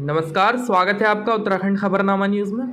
नमस्कार, स्वागत है आपका उत्तराखंड खबरनामा न्यूज़ में।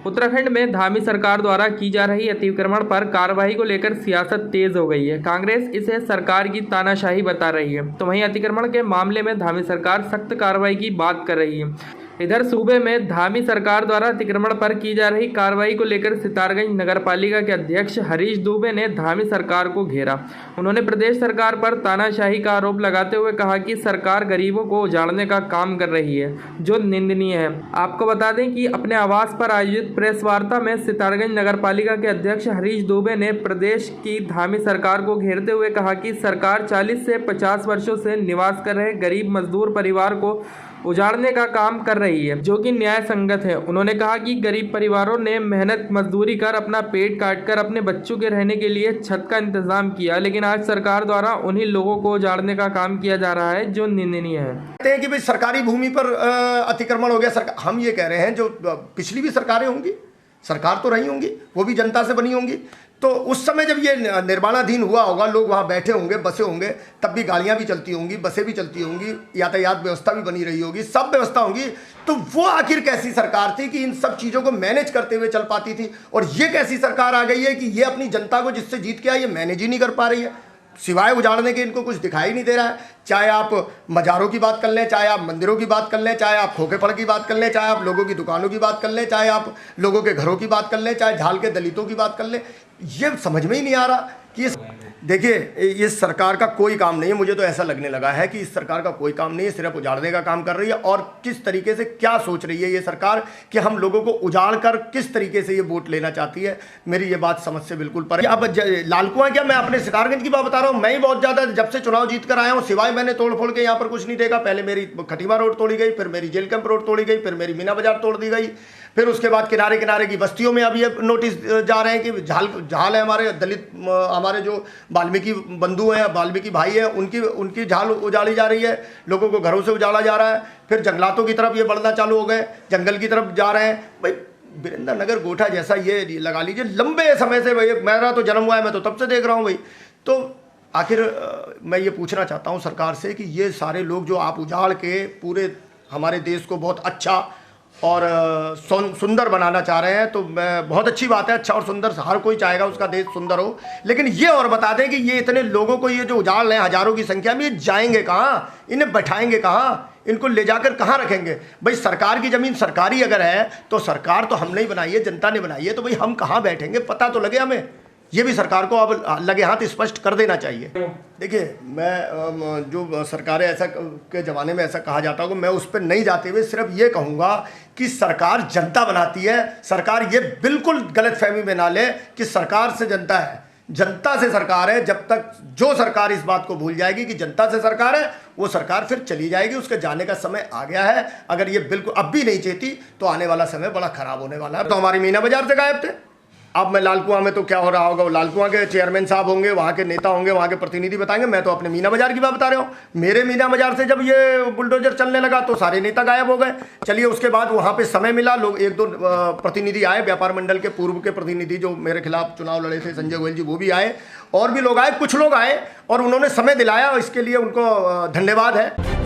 उत्तराखंड में धामी सरकार द्वारा की जा रही अतिक्रमण पर कार्रवाई को लेकर सियासत तेज हो गई है। कांग्रेस इसे सरकार की तानाशाही बता रही है, तो वहीं अतिक्रमण के मामले में धामी सरकार सख्त कार्रवाई की बात कर रही है। इधर सूबे में धामी सरकार द्वारा अतिक्रमण पर की जा रही कार्रवाई को लेकर सितारगंज नगरपालिका के अध्यक्ष हरीश दुबे ने धामी सरकार को घेरा। उन्होंने प्रदेश सरकार पर तानाशाही का आरोप लगाते हुए कहा कि सरकार गरीबों को उजाड़ने का काम कर रही है, जो निंदनीय है। आपको बता दें कि अपने आवास पर आयोजित प्रेस वार्ता में सितारगंज नगरपालिका के अध्यक्ष हरीश दुबे ने प्रदेश की धामी सरकार को घेरते हुए कहा कि सरकार 40 से 50 वर्षों से निवास कर रहे गरीब मजदूर परिवार को उजाड़ने का काम कर रही है, जो कि न्याय संगत है। उन्होंने कहा कि गरीब परिवारों ने मेहनत मजदूरी कर अपना पेट काटकर अपने बच्चों के रहने के लिए छत का इंतजाम किया, लेकिन आज सरकार द्वारा उन्हीं लोगों को उजाड़ने का काम किया जा रहा है, जो निंदनीय है। कहते हैं कि भाई सरकारी भूमि पर अतिक्रमण हो गया। हम ये कह रहे हैं जो पिछली भी सरकारें होंगी, सरकार तो रही होंगी, वो भी जनता से बनी होंगी, तो उस समय जब ये निर्माणाधीन हुआ होगा, लोग वहाँ बैठे होंगे, बसे होंगे, तब भी गाड़ियाँ भी चलती होंगी, बसें भी चलती होंगी, यातायात व्यवस्था भी बनी रही होगी, सब व्यवस्था होंगी। तो वो आखिर कैसी सरकार थी कि इन सब चीज़ों को मैनेज करते हुए चल पाती थी, और ये कैसी सरकार आ गई है कि ये अपनी जनता को जिससे जीत के आई, ये मैनेज ही नहीं कर पा रही है। सिवाय उजाड़ने के इनको कुछ दिखाई नहीं दे रहा है। चाहे आप मज़ारों की बात कर लें, चाहे आप मंदिरों की बात कर लें, चाहे आप खोखेपड़ की बात कर लें, चाहे आप लोगों की दुकानों की बात कर लें, चाहे आप लोगों के घरों की बात कर लें, चाहे झाल के दलितों की बात कर लें, ये समझ में ही नहीं आ रहा कि देखिए, इस सरकार का कोई काम नहीं है। मुझे तो ऐसा लगने लगा है कि इस सरकार का कोई काम नहीं है, सिर्फ उजाड़ने का काम कर रही है। और किस तरीके से क्या सोच रही है ये सरकार कि हम लोगों को उजाड़ कर किस तरीके से ये वोट लेना चाहती है, मेरी ये बात समझ से बिल्कुल पर। अब लाल कुआं क्या, मैं अपने सितारगंज की बात बता रहा हूँ। मैं ही बहुत ज़्यादा जब से चुनाव जीत कर आया हूँ, सिवाय मैंने तोड़ फोड़ के यहाँ पर कुछ नहीं देखा। पहले मेरी खटीमा रोड तोड़ी गई, फिर मेरी जेल कैंप रोड तोड़ी गई, फिर मेरी मीना बाजार तोड़ दी गई, फिर उसके बाद किनारे किनारे की बस्तियों में अब ये नोटिस जा रहे हैं कि झाल है, हमारे दलित, हमारे जो वाल्मीकि बंधु हैं, वाल्मीकि भाई हैं, उनकी झाल उजाड़ी जा रही है, लोगों को घरों से उजाड़ा जा रहा है। फिर जंगलातों की तरफ ये बढ़ना चालू हो गए, जंगल की तरफ जा रहे हैं। भाई वीरेंद्र नगर गोठा जैसा ये लगा लीजिए, लंबे समय से, भाई मेरा तो जन्म हुआ है, मैं तो तब से देख रहा हूँ भाई। तो आखिर मैं ये पूछना चाहता हूँ सरकार से कि ये सारे लोग जो आप उजाड़ के पूरे हमारे देश को बहुत अच्छा और सुंदर बनाना चाह रहे हैं, तो बहुत अच्छी बात है। अच्छा और सुंदर हर कोई चाहेगा उसका देश सुंदर हो, लेकिन ये और बता दें कि ये इतने लोगों को ये जो उजाड़ रहे हैं हजारों की संख्या में, ये जाएंगे कहाँ, इन्हें बैठाएंगे कहाँ, इनको ले जाकर कहाँ रखेंगे? भाई सरकार की ज़मीन सरकारी अगर है तो सरकार तो हमने ही बनाई है, जनता ने बनाई है, तो भाई हम कहाँ बैठेंगे, पता तो लगे हमें। ये भी सरकार को अब लगे हाथ स्पष्ट कर देना चाहिए। देखिए, मैं जो सरकारें ऐसा के ज़माने में ऐसा कहा जाता होगा, मैं उस पर नहीं जाते हुए सिर्फ ये कहूँगा कि सरकार जनता बनाती है। सरकार ये बिल्कुल गलतफहमी में ना ले कि सरकार से जनता है, जनता से सरकार है। जब तक जो सरकार इस बात को भूल जाएगी कि जनता से सरकार है, वो सरकार फिर चली जाएगी, उसके जाने का समय आ गया है। अगर ये बिल्कुल अब भी नहीं चेती तो आने वाला समय बड़ा ख़राब होने वाला है। तो हमारी मीना बाजार से गायब थे। अब मैं लाल कुआं में तो क्या हो रहा होगा, वो लाल कुआं के चेयरमैन साहब होंगे, वहाँ के नेता होंगे, वहाँ के प्रतिनिधि बताएंगे। मैं तो अपने मीना बाजार की बात बता रहा हूँ। मेरे मीना बाजार से जब ये बुलडोजर चलने लगा तो सारे नेता गायब हो गए। चलिए, उसके बाद वहाँ पे समय मिला, लोग एक दो प्रतिनिधि आए, व्यापार मंडल के पूर्व के प्रतिनिधि जो मेरे खिलाफ चुनाव लड़े थे, संजय गोयल जी, वो भी आए, और भी लोग आए, कुछ लोग आए और उन्होंने समय दिलाया, इसके लिए उनको धन्यवाद है।